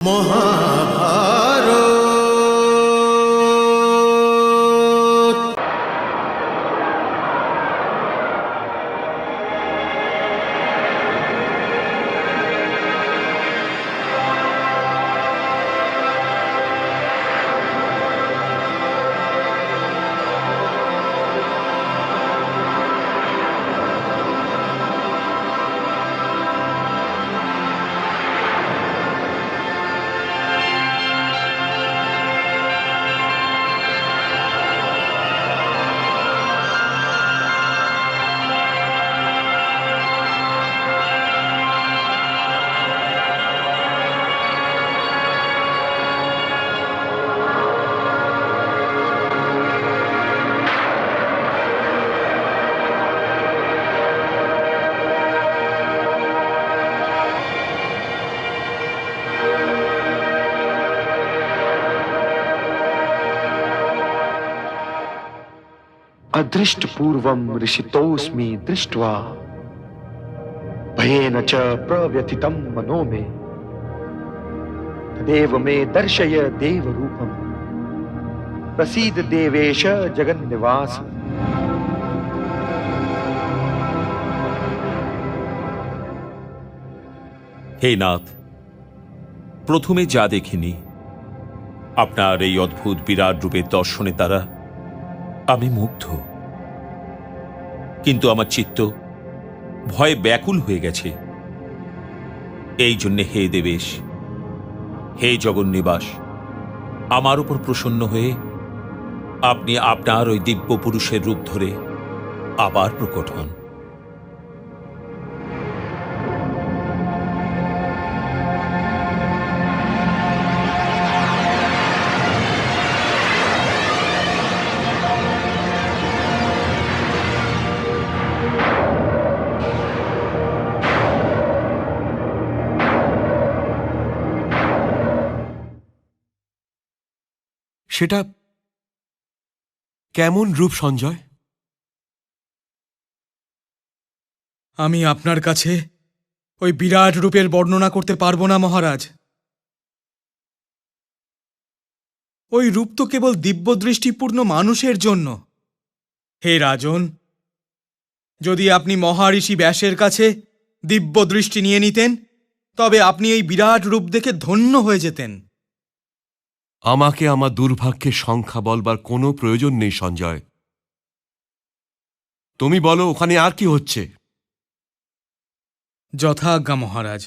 মহাভারত। अदृष्टपूर्वं ऋषितोऽस्मि दृष्ट्वा भयेन च प्रव्यथितं मनो मे तदेव मे दर्शय देवरूपम् प्रसीद देवेश जगन्निवास। হে নাথ, প্রথমে যা দেখিনি আপনার এই অদ্ভুত বিরাট রূপের দর্শনে দ্বারা আমি মুগ্ধ, কিন্তু আমার চিত্ত ভয়ে ব্যাকুল হয়ে গেছে। এই জন্যে হে দেবেশ, হে জগন্নিবাস, আমার উপর প্রসন্ন হয়ে আপনি আপনার ওই দিব্য পুরুষের রূপ ধরে আবার প্রকট হন। সেটা কেমন রূপ সঞ্জয়? আমি আপনার কাছে ওই বিরাট রূপের বর্ণনা করতে পারবো না মহারাজ। ওই রূপ তো কেবল দিব্যদৃষ্টিপূর্ণ মানুষের জন্য। হে রাজন, যদি আপনি মহারিষি ব্যাসের কাছে দিব্য দৃষ্টি নিয়ে নিতেন, তবে আপনি এই বিরাট রূপ দেখে ধন্য হয়ে যেতেন। আমাকে আমার দুর্ভাগ্যের সংখ্যা বলবার কোনো প্রয়োজন নেই সঞ্জয়। তুমি বলো, ওখানে আর কি হচ্ছে? যথাজ্ঞা মহারাজ।